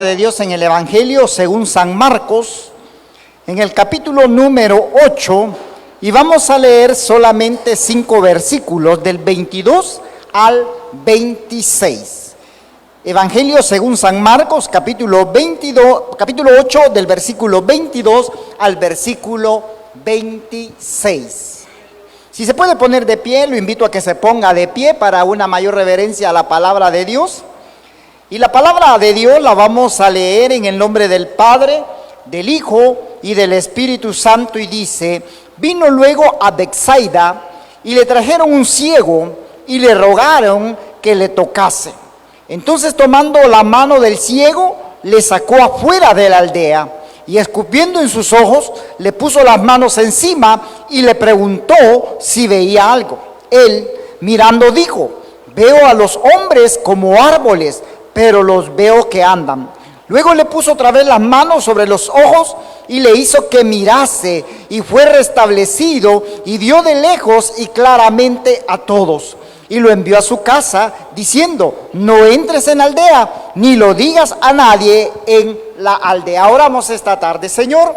De Dios en el Evangelio según San Marcos, en el capítulo número 8, y vamos a leer solamente 5 versículos del 22 al 26. Evangelio según San Marcos, capítulo 8, del versículo 22 al versículo 26. Si se puede poner de pie, lo invito a que se ponga de pie para una mayor reverencia a la palabra de Dios. Y la palabra de Dios la vamos a leer en el nombre del Padre, del Hijo y del Espíritu Santo, y dice: vino luego a Betsaida y le trajeron un ciego y le rogaron que le tocase. Entonces, tomando la mano del ciego, le sacó afuera de la aldea y, escupiendo en sus ojos, le puso las manos encima y le preguntó si veía algo. Él, mirando, dijo: veo a los hombres como árboles, pero los veo que andan. Luego le puso otra vez las manos sobre los ojos y le hizo que mirase, y fue restablecido y vio de lejos y claramente a todos. Y lo envió a su casa diciendo: no entres en aldea, ni lo digas a nadie en la aldea. Oramos esta tarde. Señor,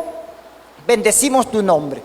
bendecimos tu nombre.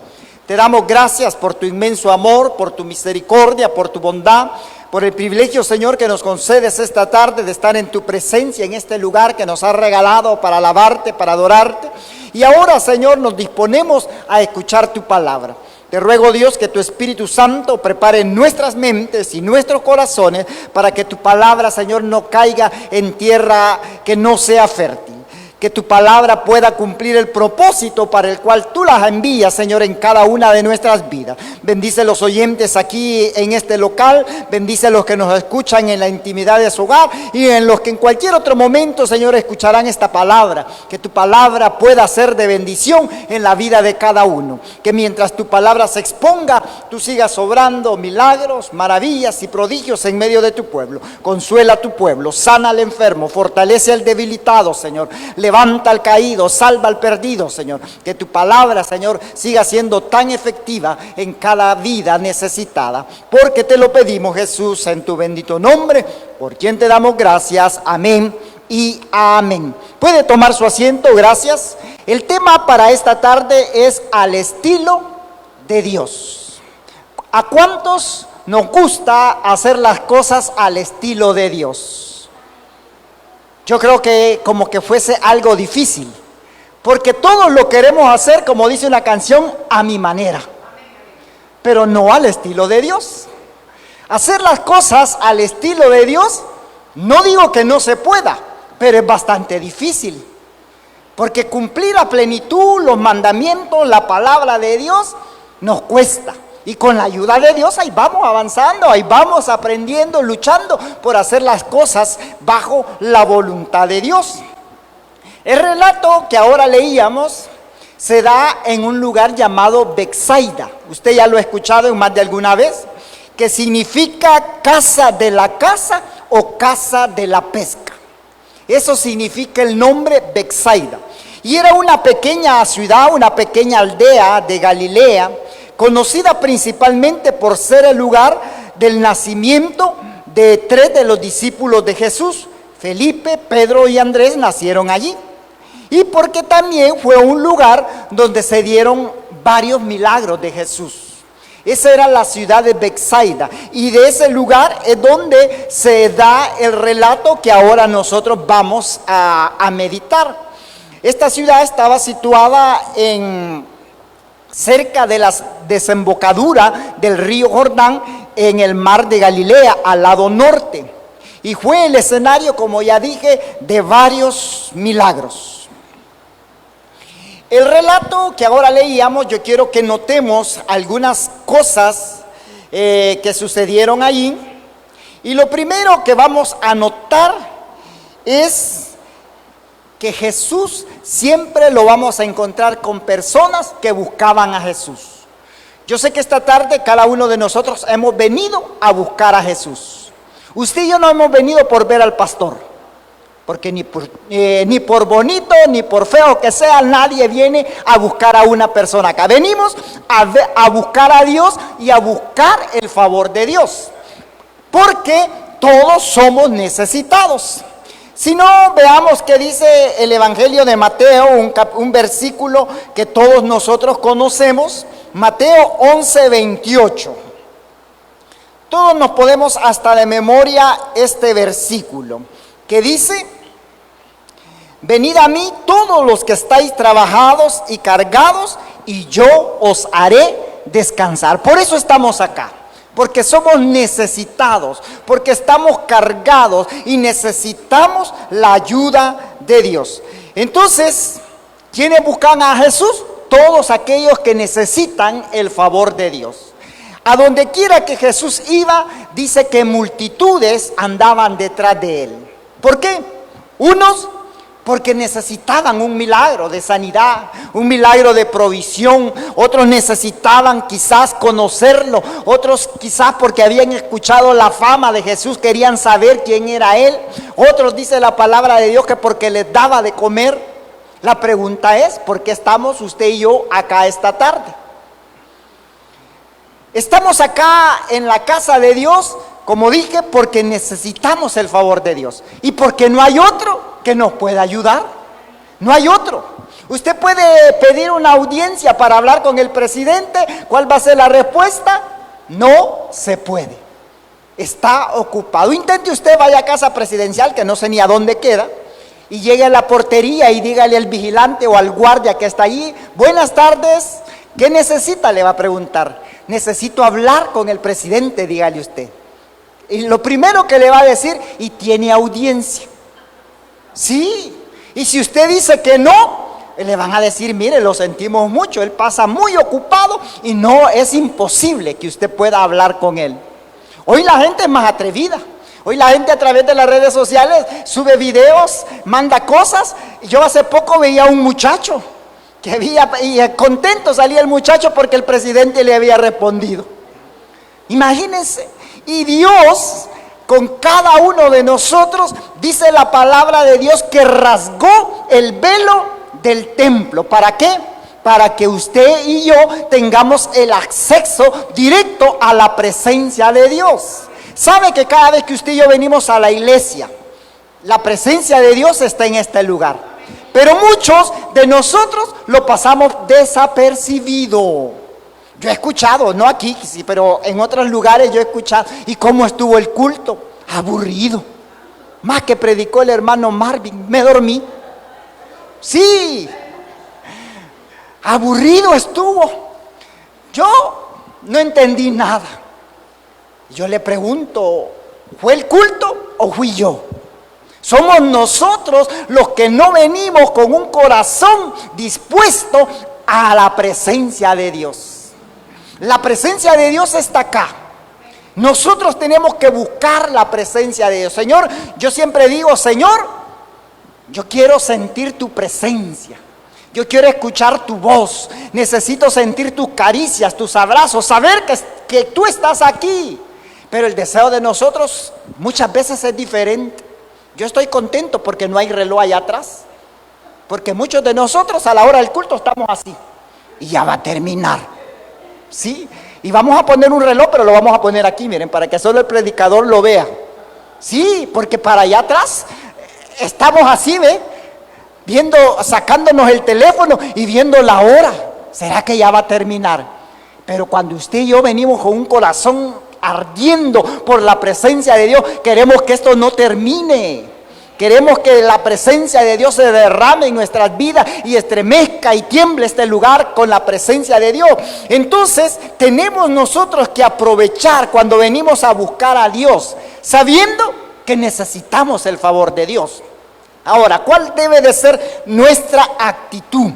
Te damos gracias por tu inmenso amor, por tu misericordia, por tu bondad, por el privilegio, Señor, que nos concedes esta tarde de estar en tu presencia, en este lugar que nos has regalado para alabarte, para adorarte. Y ahora, Señor, nos disponemos a escuchar tu palabra. Te ruego, Dios, que tu Espíritu Santo prepare nuestras mentes y nuestros corazones para que tu palabra, Señor, no caiga en tierra que no sea fértil. Que tu palabra pueda cumplir el propósito para el cual tú las envías, Señor, en cada una de nuestras vidas. Bendice los oyentes aquí en este local, bendice los que nos escuchan en la intimidad de su hogar y en los que en cualquier otro momento, Señor, escucharán esta palabra. Que tu palabra pueda ser de bendición en la vida de cada uno. Que mientras tu palabra se exponga, tú sigas obrando milagros, maravillas y prodigios en medio de tu pueblo. Consuela a tu pueblo, sana al enfermo, fortalece al debilitado, Señor. Levanta al caído, salva al perdido, Señor. Que tu palabra, Señor, siga siendo tan efectiva en cada vida necesitada. Porque te lo pedimos, Jesús, en tu bendito nombre, por quien te damos gracias. Amén y amén. Puede tomar su asiento, gracias. El tema para esta tarde es al estilo de Dios. ¿A cuántos nos gusta hacer las cosas al estilo de Dios? Yo creo que como que fuese algo difícil, porque todos lo queremos hacer, como dice una canción, a mi manera, pero no al estilo de Dios. Hacer las cosas al estilo de Dios, no digo que no se pueda, pero es bastante difícil, porque cumplir a plenitud los mandamientos, la palabra de Dios, nos cuesta. Y con la ayuda de Dios ahí vamos avanzando, ahí vamos aprendiendo, luchando por hacer las cosas bajo la voluntad de Dios. El relato que ahora leíamos se da en un lugar llamado Betsaida. Usted ya lo ha escuchado en más de alguna vez, que significa casa de la caza o casa de la pesca. Eso significa el nombre Betsaida. Y era una pequeña ciudad, una pequeña aldea de Galilea, conocida principalmente por ser el lugar del nacimiento de 3 de los discípulos de Jesús. Felipe, Pedro y Andrés nacieron allí. Y porque también fue un lugar donde se dieron varios milagros de Jesús. Esa era la ciudad de Betsaida. Y de ese lugar es donde se da el relato que ahora nosotros vamos a meditar. Esta ciudad estaba situada cerca de la desembocadura del río Jordán en el mar de Galilea, al lado norte. Y fue el escenario, como ya dije, de varios milagros. El relato que ahora leíamos, yo quiero que notemos algunas cosas que sucedieron allí. Y lo primero que vamos a notar es que Jesús siempre lo vamos a encontrar con personas que buscaban a Jesús. Yo sé que esta tarde cada uno de nosotros hemos venido a buscar a Jesús. Usted y yo no hemos venido por ver al pastor, porque ni por bonito ni por feo que sea, nadie viene a buscar a una persona acá. Venimos a buscar a Dios y a buscar el favor de Dios, porque todos somos necesitados. Si no, veamos qué dice el Evangelio de Mateo, un versículo que todos nosotros conocemos, Mateo 11:28. Todos nos podemos hasta de memoria este versículo, que dice: venid a mí todos los que estáis trabajados y cargados, y yo os haré descansar. Por eso estamos acá, porque somos necesitados, porque estamos cargados y necesitamos la ayuda de Dios. Entonces, ¿quiénes buscan a Jesús? Todos aquellos que necesitan el favor de Dios. A donde quiera que Jesús iba, dice que multitudes andaban detrás de él. ¿Por qué? Unos porque necesitaban un milagro de sanidad, un milagro de provisión. Otros necesitaban quizás conocerlo. Otros quizás porque habían escuchado la fama de Jesús, querían saber quién era él. Otros, dice la palabra de Dios, que porque les daba de comer. La pregunta es, ¿por qué estamos usted y yo acá esta tarde? Estamos acá en la casa de Dios, como dije, porque necesitamos el favor de Dios y porque no hay otro que nos pueda ayudar. No hay otro. Usted puede pedir una audiencia para hablar con el presidente. ¿Cuál va a ser la respuesta? No se puede. Está ocupado. Intente usted, vaya a casa presidencial, que no sé ni a dónde queda, y llegue a la portería y dígale al vigilante o al guardia que está allí: buenas tardes, ¿qué necesita? Le va a preguntar. Necesito hablar con el presidente, dígale usted. Y lo primero que le va a decir: y tiene audiencia. Sí. Y si usted dice que no, le van a decir: mire, lo sentimos mucho, él pasa muy ocupado y no, es imposible que usted pueda hablar con él. Hoy la gente es más atrevida. Hoy la gente a través de las redes sociales sube videos, manda cosas. Yo hace poco veía a un muchacho que y contento salía el muchacho porque el presidente le había respondido. Imagínense. Y Dios, con cada uno de nosotros, dice la palabra de Dios que rasgó el velo del templo. ¿Para qué? Para que usted y yo tengamos el acceso directo a la presencia de Dios. ¿Sabe que cada vez que usted y yo venimos a la iglesia, la presencia de Dios está en este lugar? Pero muchos de nosotros lo pasamos desapercibido. Yo he escuchado, no aquí, sí, pero en otros lugares yo he escuchado. ¿Y cómo estuvo el culto? Aburrido. Más que predicó el hermano Marvin, me dormí. Sí, aburrido estuvo. Yo no entendí nada. Yo le pregunto, ¿fue el culto o fui yo? Somos nosotros los que no venimos con un corazón dispuesto a la presencia de Dios. La presencia de Dios está acá. Nosotros tenemos que buscar la presencia de Dios. Señor, yo siempre digo: Señor, yo quiero sentir tu presencia. Yo quiero escuchar tu voz. Necesito sentir tus caricias, tus abrazos, saber que tú estás aquí. Pero el deseo de nosotros muchas veces es diferente. Yo estoy contento porque no hay reloj allá atrás. Porque muchos de nosotros a la hora del culto estamos así. Y ya va a terminar. ¿Sí? Y vamos a poner un reloj, pero lo vamos a poner aquí, miren, para que solo el predicador lo vea. Sí, porque para allá atrás estamos así, ¿ve? Viendo, sacándonos el teléfono y viendo la hora. ¿Será que ya va a terminar? Pero cuando usted y yo venimos con un corazón ardiendo por la presencia de Dios, queremos que esto no termine. Queremos que la presencia de Dios se derrame en nuestras vidas y estremezca y tiemble este lugar con la presencia de Dios. Entonces tenemos nosotros que aprovechar cuando venimos a buscar a Dios, sabiendo que necesitamos el favor de Dios. Ahora, ¿cuál debe de ser nuestra actitud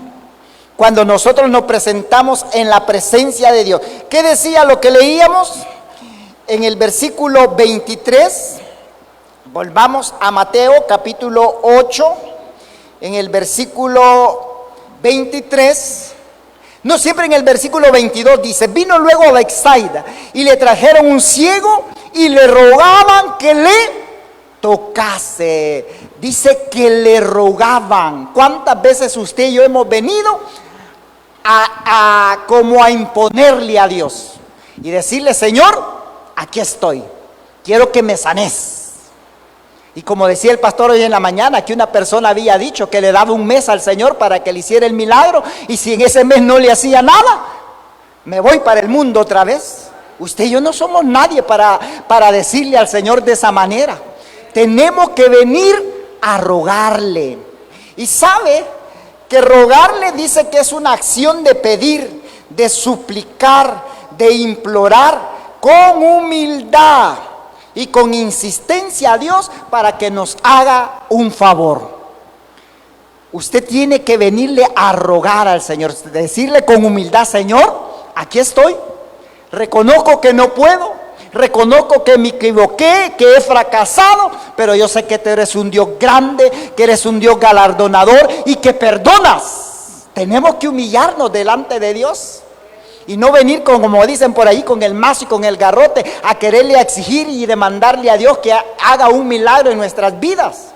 cuando nosotros nos presentamos en la presencia de Dios? ¿Qué decía lo que leíamos? En el versículo 23, volvamos a Mateo capítulo 8, en el versículo 23, no, siempre en el versículo 22 dice: vino luego a Betsaida y le trajeron un ciego y le rogaban que le tocase. Dice que le rogaban. ¿Cuántas veces usted y yo hemos venido como a imponerle a Dios y decirle: Señor, aquí estoy, quiero que me sanes? Y como decía el pastor hoy en la mañana, que una persona había dicho que le daba un mes al Señor para que le hiciera el milagro, y si en ese mes no le hacía nada, me voy para el mundo otra vez. Usted y yo no somos nadie para decirle al Señor de esa manera. Tenemos que venir a rogarle. Y sabe que rogarle dice que es una acción de pedir, de suplicar, de implorar con humildad y con insistencia a Dios para que nos haga un favor. Usted tiene que venirle a rogar al Señor, decirle con humildad: Señor, aquí estoy, reconozco que no puedo, reconozco que me equivoqué, que he fracasado, pero yo sé que tú eres un Dios grande, que eres un Dios galardonador y que perdonas. Tenemos que humillarnos delante de Dios y no venir como dicen por ahí, con el mazo y con el garrote, a quererle exigir y demandarle a Dios que haga un milagro en nuestras vidas.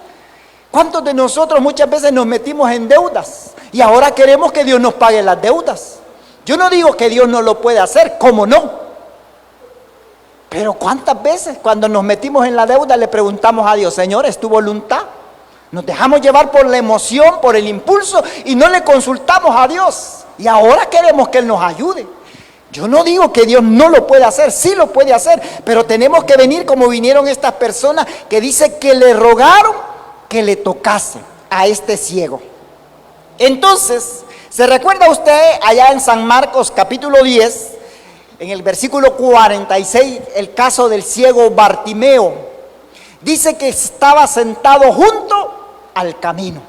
¿Cuántos de nosotros muchas veces nos metimos en deudas y ahora queremos que Dios nos pague las deudas? Yo no digo que Dios no lo puede hacer, ¿cómo no? Pero ¿cuántas veces cuando nos metimos en la deuda le preguntamos a Dios: Señor, ¿es tu voluntad? Nos dejamos llevar por la emoción, por el impulso, y no le consultamos a Dios. Y ahora queremos que Él nos ayude. Yo no digo que Dios no lo puede hacer, sí lo puede hacer, pero tenemos que venir como vinieron estas personas que dice que le rogaron que le tocase a este ciego. Entonces, ¿se recuerda usted allá en San Marcos capítulo 10, en el versículo 46, el caso del ciego Bartimeo? Dice que estaba sentado junto al camino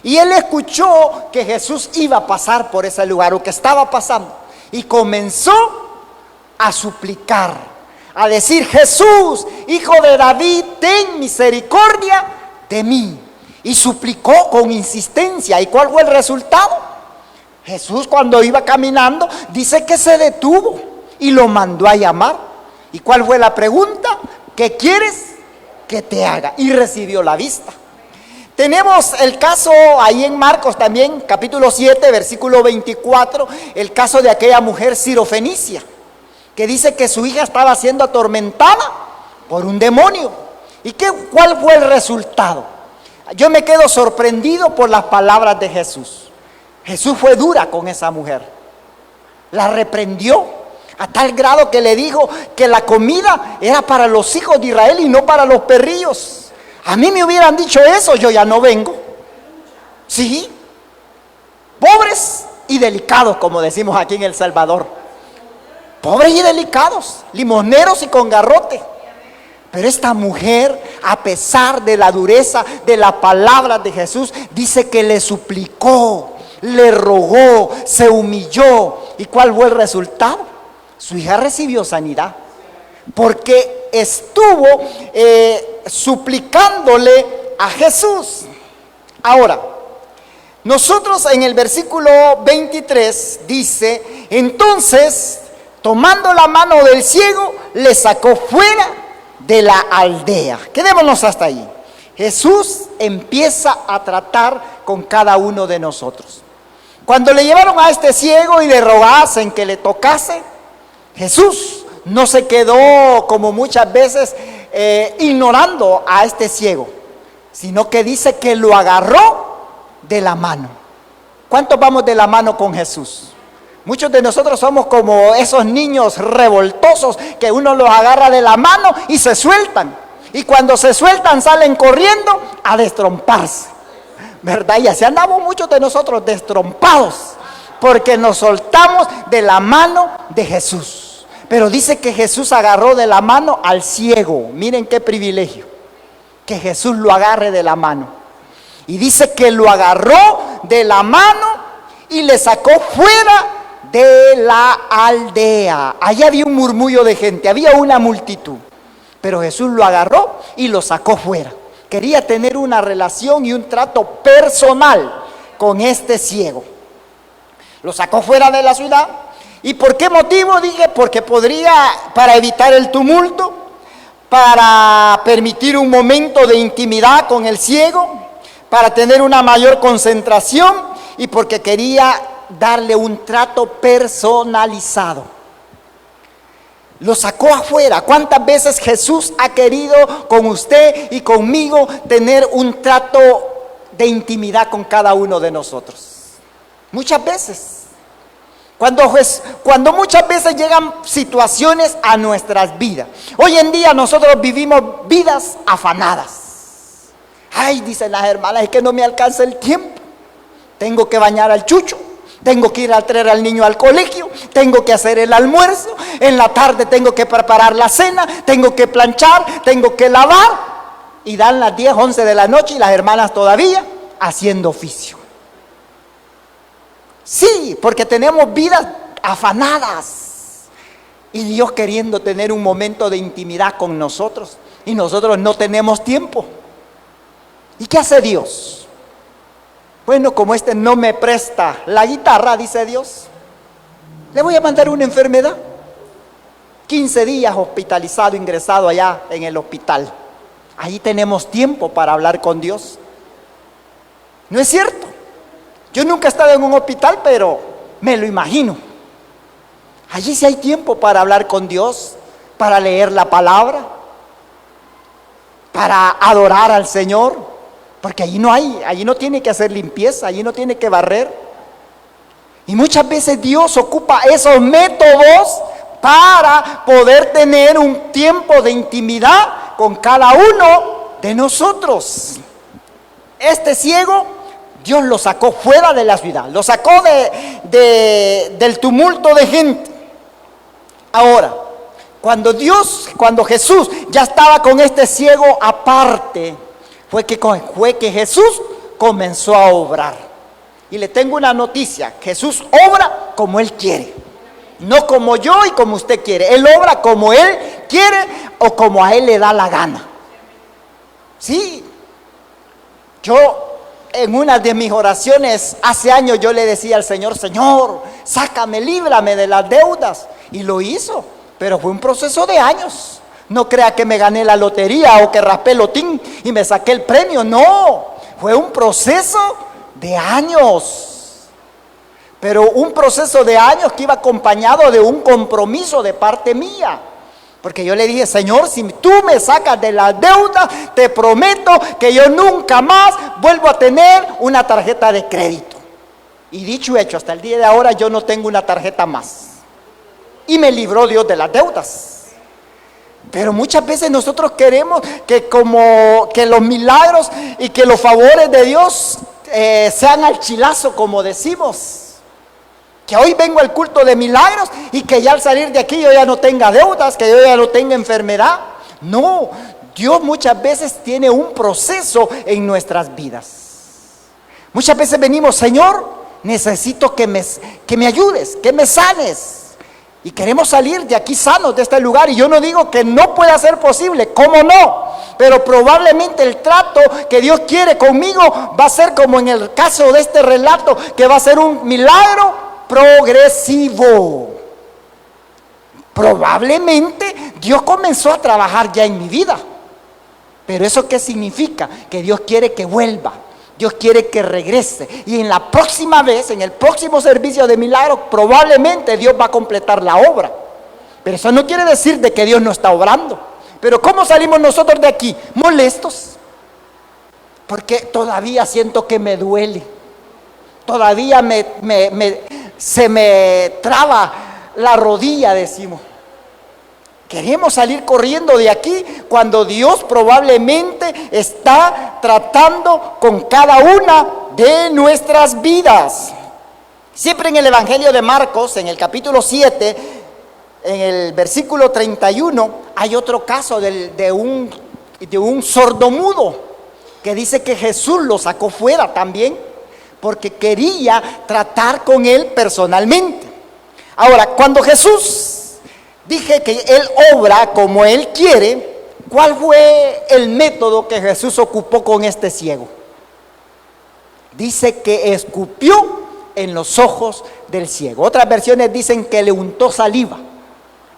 y él escuchó que Jesús iba a pasar por ese lugar, o que estaba pasando, y comenzó a suplicar, a decir: Jesús, hijo de David, ten misericordia de mí. Y suplicó con insistencia. ¿Y cuál fue el resultado? Jesús, cuando iba caminando, dice que se detuvo y lo mandó a llamar. ¿Y cuál fue la pregunta? ¿Qué quieres que te haga? Y recibió la vista. Tenemos el caso ahí en Marcos también, capítulo 7, versículo 24, el caso de aquella mujer sirofenicia, que dice que su hija estaba siendo atormentada por un demonio. ¿Y cuál fue el resultado? Yo me quedo sorprendido por las palabras de Jesús. Jesús fue dura con esa mujer, la reprendió a tal grado que le dijo que la comida era para los hijos de Israel y no para los perrillos. A mí me hubieran dicho eso, yo ya no vengo. Sí, pobres y delicados, como decimos aquí en El Salvador. Pobres y delicados, limosneros y con garrote. Pero esta mujer, a pesar de la dureza de la palabra de Jesús, dice que le suplicó, le rogó, se humilló. ¿Y cuál fue el resultado? Su hija recibió sanidad, porque estuvo suplicándole a Jesús. Ahora, nosotros en el versículo 23 dice: entonces, tomando la mano del ciego, le sacó fuera de la aldea. Quedémonos hasta ahí. Jesús empieza a tratar con cada uno de nosotros. Cuando le llevaron a este ciego y le rogasen que le tocase, Jesús no se quedó como muchas veces ignorando a este ciego, sino que dice que lo agarró de la mano. ¿Cuántos vamos de la mano con Jesús? Muchos de nosotros somos como esos niños revoltosos que uno los agarra de la mano y se sueltan. Y cuando se sueltan salen corriendo a destromparse, ¿verdad? Y así andamos muchos de nosotros destrompados, porque nos soltamos de la mano de Jesús. Pero dice que Jesús agarró de la mano al ciego. Miren qué privilegio, que Jesús lo agarre de la mano. Y dice que lo agarró de la mano y le sacó fuera de la aldea. Allá había un murmullo de gente, había una multitud, pero Jesús lo agarró y lo sacó fuera. Quería tener una relación y un trato personal con este ciego. Lo sacó fuera de la ciudad. ¿Y por qué motivo? Dije, porque para evitar el tumulto, para permitir un momento de intimidad con el ciego, para tener una mayor concentración y porque quería darle un trato personalizado. Lo sacó afuera. ¿Cuántas veces Jesús ha querido con usted y conmigo tener un trato de intimidad con cada uno de nosotros? Muchas veces. Cuando muchas veces llegan situaciones a nuestras vidas. Hoy en día nosotros vivimos vidas afanadas. Ay, dicen las hermanas, es que no me alcanza el tiempo. Tengo que bañar al chucho, tengo que ir a traer al niño al colegio, tengo que hacer el almuerzo, en la tarde tengo que preparar la cena, tengo que planchar, tengo que lavar. Y dan las 10, 11 de la noche y las hermanas todavía haciendo oficio. Sí, porque tenemos vidas afanadas. Y Dios queriendo tener un momento de intimidad con nosotros. Y nosotros no tenemos tiempo. ¿Y qué hace Dios? Bueno, como este no me presta la guitarra, dice Dios, le voy a mandar una enfermedad. 15 días hospitalizado, ingresado allá en el hospital. Ahí tenemos tiempo para hablar con Dios. ¿No es cierto? Yo nunca he estado en un hospital, pero me lo imagino. Allí sí hay tiempo para hablar con Dios, para leer la palabra, para adorar al Señor, porque allí no tiene que hacer limpieza, allí no tiene que barrer. Y muchas veces Dios ocupa esos métodos para poder tener un tiempo de intimidad con cada uno de nosotros. Este ciego, Dios lo sacó fuera de la ciudad, lo sacó del tumulto de gente. Ahora, cuando Jesús ya estaba con este ciego aparte, fue que Jesús comenzó a obrar. Y le tengo una noticia: Jesús obra como Él quiere, no como yo y como usted quiere. Él obra como Él quiere o como a Él le da la gana. Sí, yo en una de mis oraciones hace años yo le decía al Señor: Señor, sácame, líbrame de las deudas. Y lo hizo, pero fue un proceso de años. No crea que me gané la lotería o que raspé lotín y me saqué el premio. No, fue un proceso de años. Pero un proceso de años que iba acompañado de un compromiso de parte mía. Porque yo le dije: Señor, si tú me sacas de la deuda, te prometo que yo nunca más vuelvo a tener una tarjeta de crédito. Y dicho y hecho, hasta el día de ahora yo no tengo una tarjeta más. Y me libró Dios de las deudas. Pero muchas veces nosotros queremos que los milagros y que los favores de Dios sean al chilazo, como decimos. Que hoy vengo al culto de milagros y que ya al salir de aquí yo ya no tenga deudas, que yo ya no tenga enfermedad. No, Dios muchas veces tiene un proceso en nuestras vidas. Muchas veces venimos: Señor, necesito que me ayudes, que me sanes. Y queremos salir de aquí sanos, de este lugar. Y yo no digo que no pueda ser posible, ¿cómo no? Pero probablemente el trato que Dios quiere conmigo va a ser como en el caso de este relato, que va a ser un milagro progresivo. Probablemente Dios comenzó a trabajar ya en mi vida. Pero ¿eso qué significa? Que Dios quiere que vuelva. Dios quiere que regrese. Y en la próxima vez, en el próximo servicio de milagros, probablemente Dios va a completar la obra. Pero eso no quiere decir de que Dios no está obrando. Pero ¿cómo salimos nosotros de aquí? Molestos. Porque todavía siento que me duele. Todavía se me traba la rodilla, decimos. Queremos salir corriendo de aquí cuando Dios probablemente está tratando con cada una de nuestras vidas. Siempre en el Evangelio de Marcos, en el capítulo 7, en el versículo 31, hay otro caso de un sordomudo que dice que Jesús lo sacó fuera también porque quería tratar con él personalmente. Ahora, cuando Jesús dije que Él obra como Él quiere, ¿cuál fue el método que Jesús ocupó con este ciego? Dice que escupió en los ojos del ciego. Otras versiones dicen que le untó saliva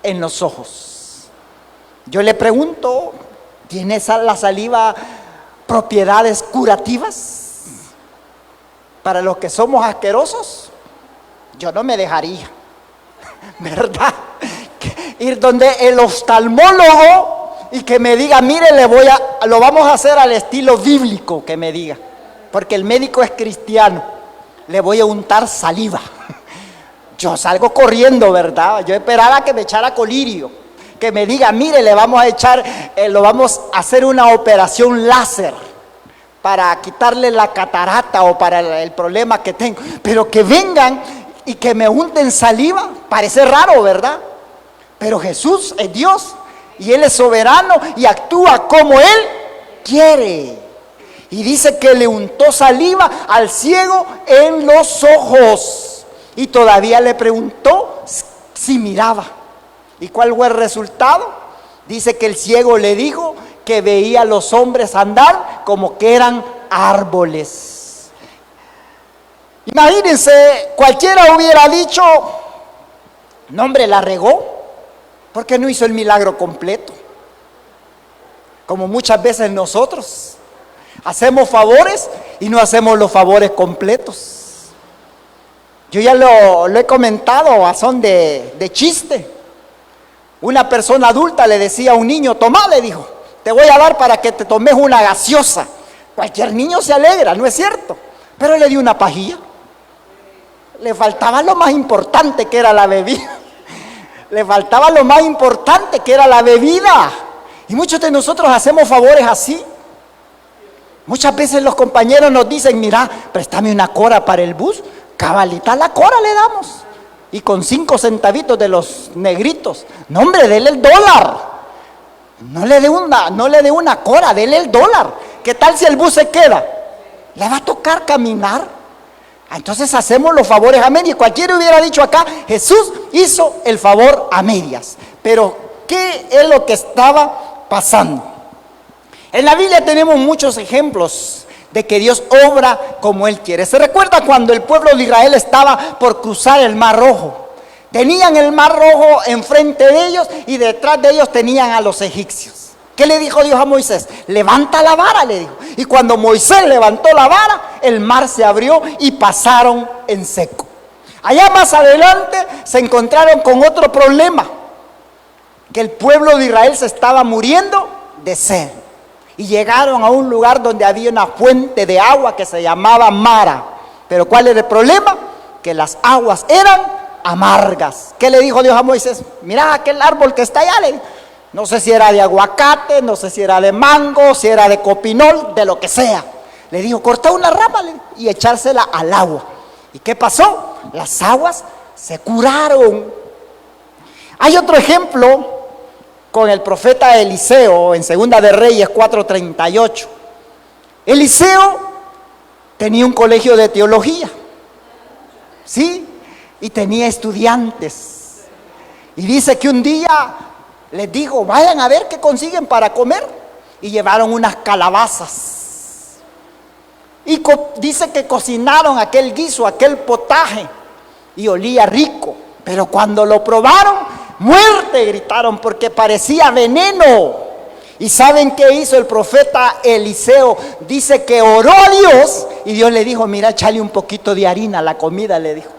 en los ojos. Yo le pregunto: ¿tiene la saliva propiedades curativas? Para los que somos asquerosos, yo no me dejaría, ¿verdad? ir donde el oftalmólogo y que me diga, mire, lo vamos a hacer al estilo bíblico, que me diga, porque el médico es cristiano, le voy a untar saliva. Yo salgo corriendo, ¿verdad? Yo esperaba que me echara colirio, que me diga, mire, le vamos a echar, lo vamos a hacer una operación láser para quitarle la catarata o para el problema que tengo, pero que vengan y que me unten saliva, parece raro, ¿verdad? Pero Jesús es Dios y Él es soberano y actúa como Él quiere. Y dice que le untó saliva al ciego en los ojos y todavía le preguntó si miraba. ¿Y cuál fue el resultado? Dice que el ciego le dijo que veía a los hombres andar como que eran árboles. Imagínense, cualquiera hubiera dicho, no hombre, la regó, porque no hizo el milagro completo. Como muchas veces nosotros hacemos favores y no hacemos los favores completos. Yo ya lo he comentado a son de chiste. Una persona adulta le decía a un niño, tomá, le dijo, te voy a dar para que te tomes una gaseosa. Cualquier niño se alegra, ¿no es cierto? Pero le dio una pajilla. Le faltaba lo más importante, que era la bebida. Le faltaba lo más importante, que era la bebida. Y muchos de nosotros hacemos favores así. Muchas veces los compañeros nos dicen, mira, préstame una cora para el bus. Cabalita la cora le damos. Y con 5 centavitos de los negritos. No, hombre, dele el dólar. No le dé una cora, dele el dólar. ¿Qué tal si el bus se queda? Le va a tocar caminar. Entonces hacemos los favores a medias. Cualquiera hubiera dicho acá, Jesús hizo el favor a medias. Pero, ¿qué es lo que estaba pasando? En la Biblia tenemos muchos ejemplos de que Dios obra como Él quiere. ¿Se recuerda cuando el pueblo de Israel estaba por cruzar el Mar Rojo? Tenían el Mar Rojo enfrente de ellos y detrás de ellos tenían a los egipcios. ¿Qué le dijo Dios a Moisés? Levanta la vara, le dijo. Y cuando Moisés levantó la vara, el mar se abrió y pasaron en seco. Allá más adelante se encontraron con otro problema, que el pueblo de Israel se estaba muriendo de sed. Y llegaron a un lugar donde había una fuente de agua que se llamaba Mara. Pero ¿cuál era el problema? Que las aguas eran amargas. ¿Qué le dijo Dios a Moisés? Mira aquel árbol que está allá, le dijo. No sé si era de aguacate, no sé si era de mango, si era de copinol, de lo que sea. Le dijo, corta una rama y echársela al agua. ¿Y qué pasó? Las aguas se curaron. Hay otro ejemplo con el profeta Eliseo en Segunda de Reyes 4:38. Eliseo tenía un colegio de teología, ¿sí? Y tenía estudiantes. Y dice que un día les dijo, vayan a ver qué consiguen para comer. Y llevaron unas calabazas. Y dice que cocinaron aquel guiso, aquel potaje. Y olía rico. Pero cuando lo probaron, muerte gritaron porque parecía veneno. ¿Y saben qué hizo el profeta Eliseo? Dice que oró a Dios. Y Dios le dijo, mira, échale un poquito de harina a la comida, le dijo.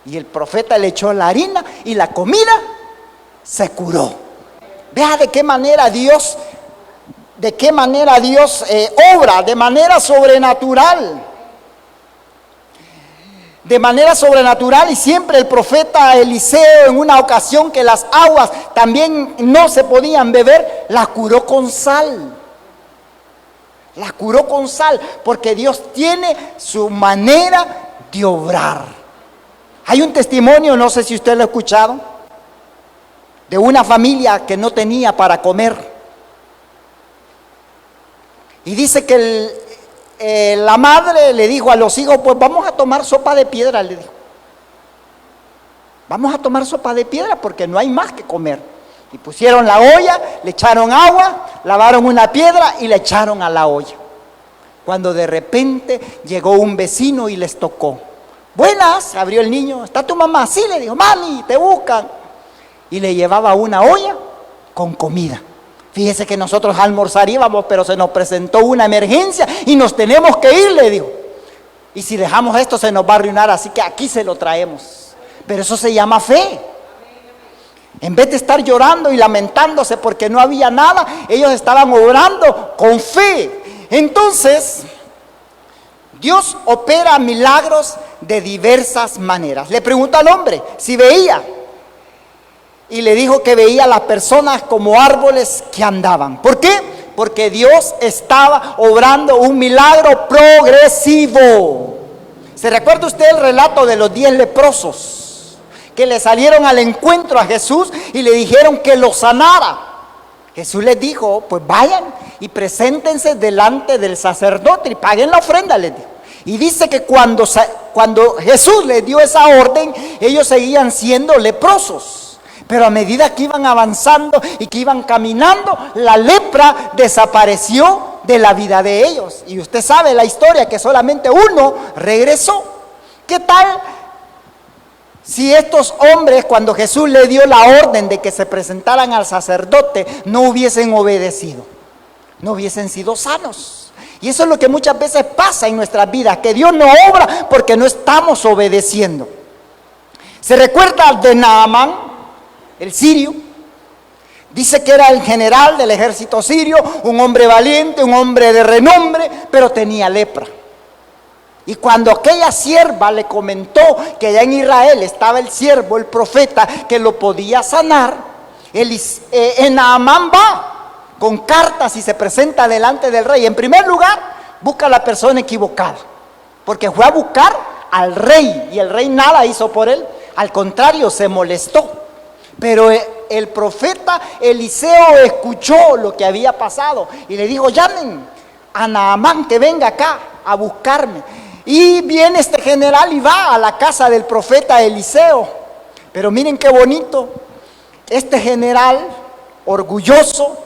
Y el profeta le echó la harina y la comida se curó. Vea de qué manera Dios obra de manera sobrenatural. De manera sobrenatural, y siempre el profeta Eliseo, en una ocasión que las aguas también no se podían beber, la curó con sal. La curó con sal, porque Dios tiene su manera de obrar. Hay un testimonio, no sé si usted lo ha escuchado, de una familia que no tenía para comer. Y dice que la madre le dijo a los hijos, pues vamos a tomar sopa de piedra, le dijo. Vamos a tomar sopa de piedra porque no hay más que comer. Y pusieron la olla, le echaron agua, lavaron una piedra y le echaron a la olla. Cuando de repente llegó un vecino y les tocó. Buenas, abrió el niño. ¿Está tu mamá? Sí, le dijo, mami, te buscan. Y le llevaba una olla con comida. Fíjese que nosotros a almorzar íbamos, pero se nos presentó una emergencia y nos tenemos que ir, le dijo. Y si dejamos esto se nos va a arruinar, así que aquí se lo traemos. Pero eso se llama fe. En vez de estar llorando y lamentándose porque no había nada, ellos estaban orando con fe. Entonces, Dios opera milagros de diversas maneras. Le preguntó al hombre si veía, y le dijo que veía a las personas como árboles que andaban. ¿Por qué? Porque Dios estaba obrando un milagro progresivo. ¿Se recuerda usted el relato de los 10 leprosos que le salieron al encuentro a Jesús y le dijeron que los sanara? Jesús les dijo, pues vayan y preséntense delante del sacerdote y paguen la ofrenda, les dijo. Y dice que cuando Jesús les dio esa orden, ellos seguían siendo leprosos. Pero a medida que iban avanzando y que iban caminando, la lepra desapareció de la vida de ellos. Y usted sabe la historia, que solamente uno regresó. ¿Qué tal si estos hombres, cuando Jesús le dio la orden de que se presentaran al sacerdote, no hubiesen obedecido? No hubiesen sido sanos. Y eso es lo que muchas veces pasa en nuestras vidas, que Dios no obra porque no estamos obedeciendo. ¿Se recuerda de Naamán, el sirio? Dice que era el general del ejército sirio, un hombre valiente, un hombre de renombre, pero tenía lepra. Y cuando aquella sierva le comentó que allá en Israel estaba el siervo, el profeta, que lo podía sanar, Naamán va con cartas y se presenta delante del rey. En primer lugar, busca a la persona equivocada, porque fue a buscar al rey y el rey nada hizo por él, al contrario, se molestó. Pero el profeta Eliseo escuchó lo que había pasado y le dijo, llamen a Naamán que venga acá a buscarme. Y viene este general y va a la casa del profeta Eliseo. Pero miren qué bonito, este general orgulloso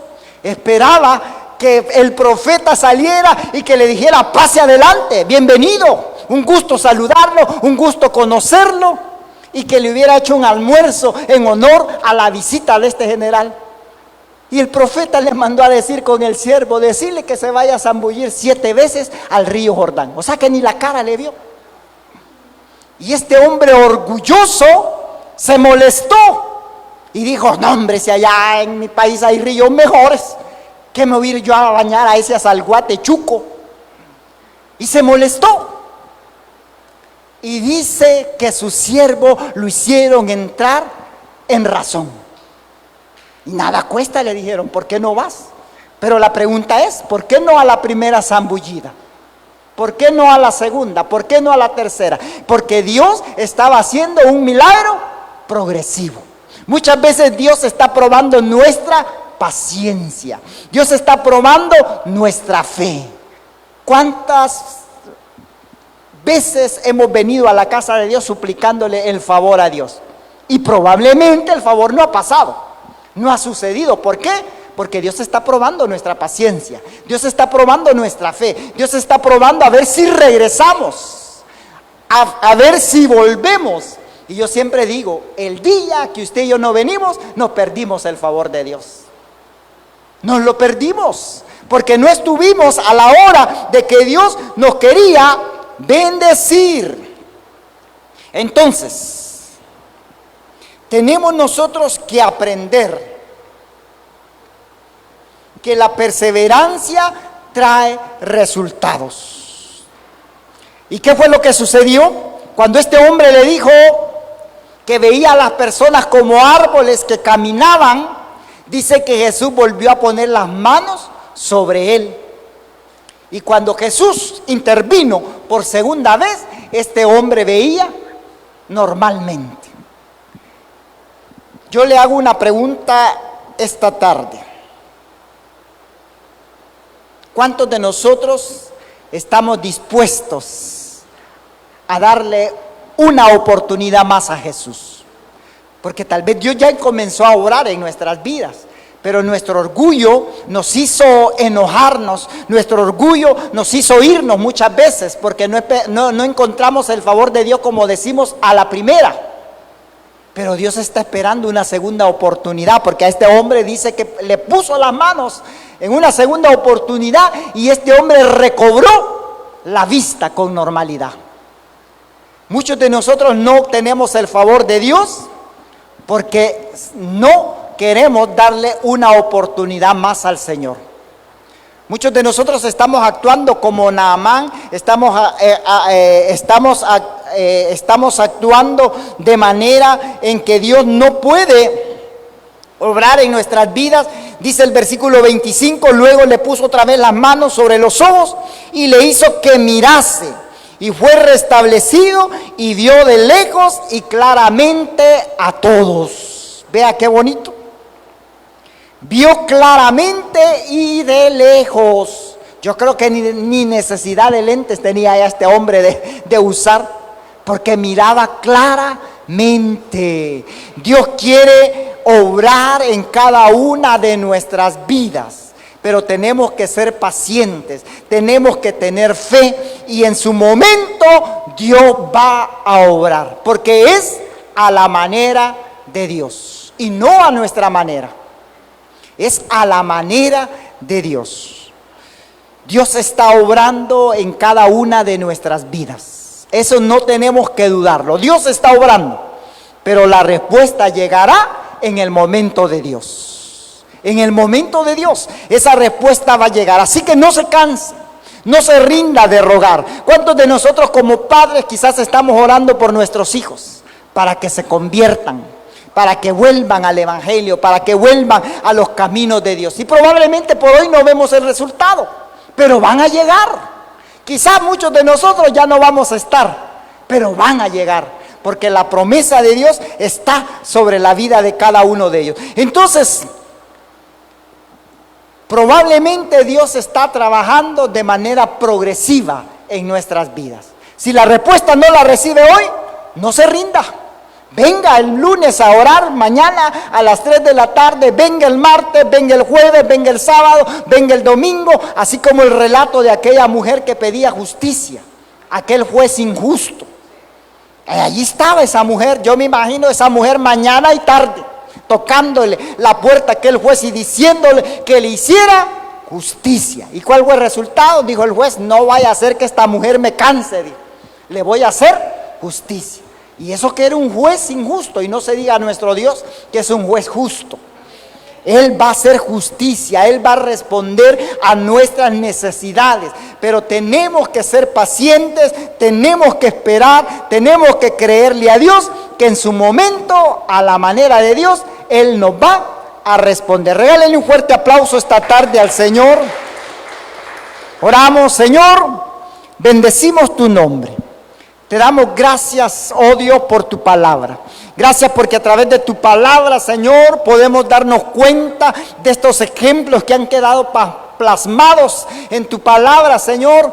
esperaba que el profeta saliera y que le dijera, pase adelante, bienvenido, un gusto saludarlo, un gusto conocerlo, y que le hubiera hecho un almuerzo en honor a la visita de este general. Y el profeta le mandó a decir con el siervo, decirle que se vaya a zambullir 7 veces al río Jordán. O sea que ni la cara le vio. Y este hombre orgulloso se molestó y dijo, no hombre, si allá en mi país hay ríos mejores, ¿qué me voy a ir yo a bañar a ese azalguate chuco? Y se molestó. Y dice que su siervo lo hicieron entrar en razón. Y nada cuesta, le dijeron, ¿por qué no vas? Pero la pregunta es, ¿por qué no a la primera zambullida? ¿Por qué no a la segunda? ¿Por qué no a la tercera? Porque Dios estaba haciendo un milagro progresivo. Muchas veces Dios está probando nuestra paciencia. Dios está probando nuestra fe. ¿Cuántas veces hemos venido a la casa de Dios suplicándole el favor a Dios? Y probablemente el favor no ha pasado, no ha sucedido. ¿Por qué? Porque Dios está probando nuestra paciencia, Dios está probando nuestra fe, Dios está probando a ver si regresamos, a ver si volvemos. Y yo siempre digo, el día que usted y yo no venimos, nos perdimos el favor de Dios. Nos lo perdimos, porque no estuvimos a la hora de que Dios nos quería bendecir. Entonces, tenemos nosotros que aprender que la perseverancia trae resultados. ¿Y qué fue lo que sucedió? Cuando este hombre le dijo que veía a las personas como árboles que caminaban, dice que Jesús volvió a poner las manos sobre él. Y cuando Jesús intervino por segunda vez, este hombre veía normalmente. Yo le hago una pregunta esta tarde. ¿Cuántos de nosotros estamos dispuestos a darle una oportunidad más a Jesús? Porque tal vez Dios ya comenzó a obrar en nuestras vidas, pero nuestro orgullo nos hizo enojarnos, nuestro orgullo nos hizo irnos muchas veces, porque no encontramos el favor de Dios, como decimos, a la primera. Pero Dios está esperando una segunda oportunidad, porque a este hombre dice que le puso las manos en una segunda oportunidad y este hombre recobró la vista con normalidad. Muchos de nosotros no obtenemos el favor de Dios porque no queremos darle una oportunidad más al Señor. Muchos de nosotros estamos actuando como Naamán, estamos actuando de manera en que Dios no puede obrar en nuestras vidas. Dice el versículo 25, luego le puso otra vez las manos sobre los ojos y le hizo que mirase, y fue restablecido y vio de lejos y claramente a todos. Vea qué bonito. Vio claramente y de lejos. Yo creo que ni necesidad de lentes tenía ya este hombre de usar, porque miraba claramente. Dios quiere obrar en cada una de nuestras vidas, pero tenemos que ser pacientes, tenemos que tener fe, y en su momento Dios va a obrar, porque es a la manera de Dios y no a nuestra manera. Es a la manera de Dios. Dios está obrando en cada una de nuestras vidas. Eso no tenemos que dudarlo. Dios está obrando, pero la respuesta llegará en el momento de Dios. En el momento de Dios, esa respuesta va a llegar. Así que no se canse, no se rinda de rogar. ¿Cuántos de nosotros como padres quizás estamos orando por nuestros hijos para que se conviertan, para que vuelvan al Evangelio, para que vuelvan a los caminos de Dios? Y probablemente por hoy no vemos el resultado, pero van a llegar. Quizás muchos de nosotros ya no vamos a estar, pero van a llegar, porque la promesa de Dios está sobre la vida de cada uno de ellos. Entonces, probablemente Dios está trabajando de manera progresiva en nuestras vidas. Si la respuesta no la recibe hoy, no se rinda. Venga el lunes a orar, mañana a las 3 de la tarde, venga el martes, venga el jueves, venga el sábado, venga el domingo, así como el relato de aquella mujer que pedía justicia, aquel juez injusto. Allí estaba esa mujer, yo me imagino esa mujer mañana y tarde, tocándole la puerta a aquel juez y diciéndole que le hiciera justicia. ¿Y cuál fue el resultado? Dijo el juez: no vaya a hacer que esta mujer me canse, dijo. Le voy a hacer justicia. Y eso que era un juez injusto, y no se diga a nuestro Dios que es un juez justo. Él va a hacer justicia, Él va a responder a nuestras necesidades, pero tenemos que ser pacientes, tenemos que esperar, tenemos que creerle a Dios que en su momento, a la manera de Dios, Él nos va a responder. Regálenle un fuerte aplauso esta tarde al Señor. Oramos. Señor, bendecimos tu nombre. Te damos gracias, oh Dios, por tu palabra. Gracias porque a través de tu palabra, Señor, podemos darnos cuenta de estos ejemplos que han quedado plasmados en tu palabra, Señor,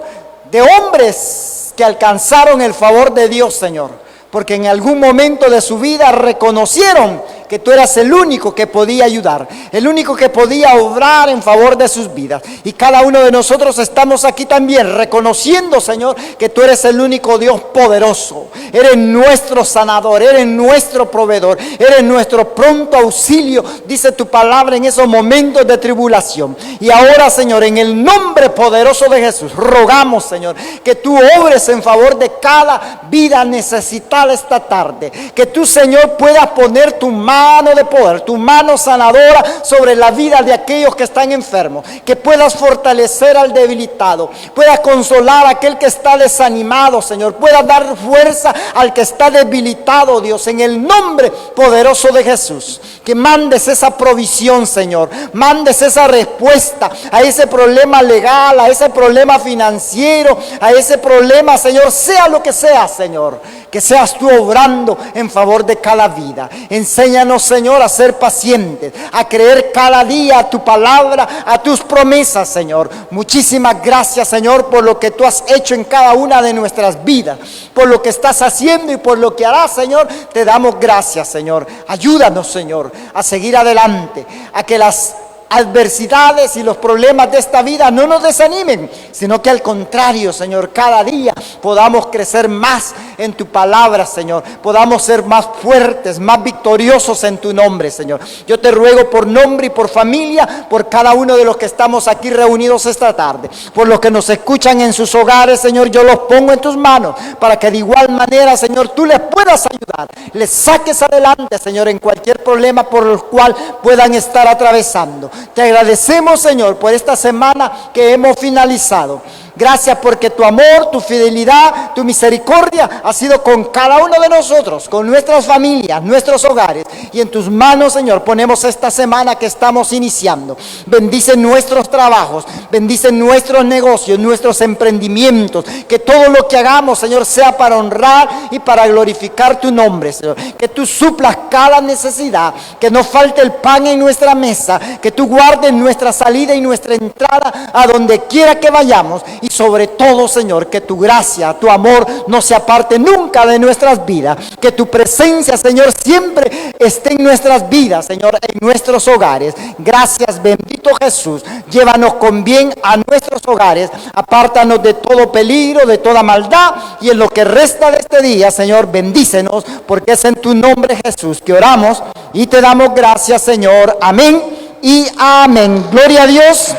de hombres que alcanzaron el favor de Dios, Señor, porque en algún momento de su vida reconocieron que tú eras el único que podía ayudar, el único que podía obrar en favor de sus vidas. Y cada uno de nosotros estamos aquí también reconociendo, Señor, que tú eres el único Dios poderoso. Eres nuestro sanador, eres nuestro proveedor, eres nuestro pronto auxilio, dice tu palabra, en esos momentos de tribulación. Y ahora, Señor, en el nombre poderoso de Jesús, rogamos, Señor, que tú obres en favor de cada vida necesitada esta tarde. Que tú, Señor, puedas poner tu mano de poder, tu mano sanadora sobre la vida de aquellos que están enfermos, que puedas fortalecer al debilitado, puedas consolar a aquel que está desanimado, Señor, puedas dar fuerza al que está debilitado, Dios, en el nombre poderoso de Jesús. Que mandes esa provisión, Señor, mandes esa respuesta a ese problema legal, a ese problema financiero, a ese problema, Señor, sea lo que sea, Señor, que seas tú obrando en favor de cada vida. Enséñanos, Señor, a ser pacientes, a creer cada día a tu palabra, a tus promesas, Señor. Muchísimas gracias, Señor, por lo que tú has hecho en cada una de nuestras vidas, por lo que estás haciendo y por lo que harás, Señor. Te damos gracias, Señor. Ayúdanos, Señor, a seguir adelante, a que las adversidades y los problemas de esta vida no nos desanimen, sino que al contrario, Señor, cada día podamos crecer más en tu palabra, Señor, podamos ser más fuertes, más victoriosos en tu nombre, Señor. Yo te ruego por nombre y por familia, por cada uno de los que estamos aquí reunidos esta tarde, por los que nos escuchan en sus hogares, Señor, yo los pongo en tus manos, para que de igual manera, Señor, tú les puedas puedas ayudar, les saques adelante, Señor, en cualquier problema por el cual puedan estar atravesando. Te agradecemos, Señor, por esta semana que hemos finalizado. Gracias porque tu amor, tu fidelidad, tu misericordia ha sido con cada uno de nosotros, con nuestras familias, nuestros hogares. Y en tus manos, Señor, ponemos esta semana que estamos iniciando. Bendice nuestros trabajos, bendice nuestros negocios, nuestros emprendimientos. Que todo lo que hagamos, Señor, sea para honrar y para glorificar tu nombre, Señor. Que tú suplas cada necesidad, que no falte el pan en nuestra mesa, que tú guardes nuestra salida y nuestra entrada a donde quiera que vayamos. Y sobre todo, Señor, que tu gracia, tu amor no se aparte nunca de nuestras vidas. Que tu presencia, Señor, siempre esté en nuestras vidas, Señor, en nuestros hogares. Gracias, bendito Jesús. Llévanos con bien a nuestros hogares. Apártanos de todo peligro, de toda maldad. Y en lo que resta de este día, Señor, bendícenos, porque es en tu nombre, Jesús, que oramos y te damos gracias, Señor. Amén y amén. Gloria a Dios.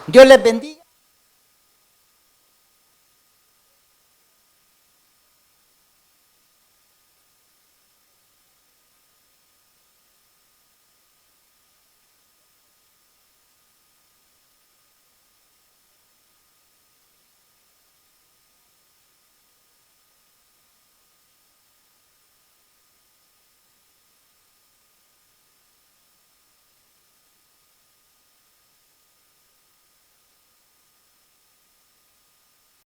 Dios les bendiga.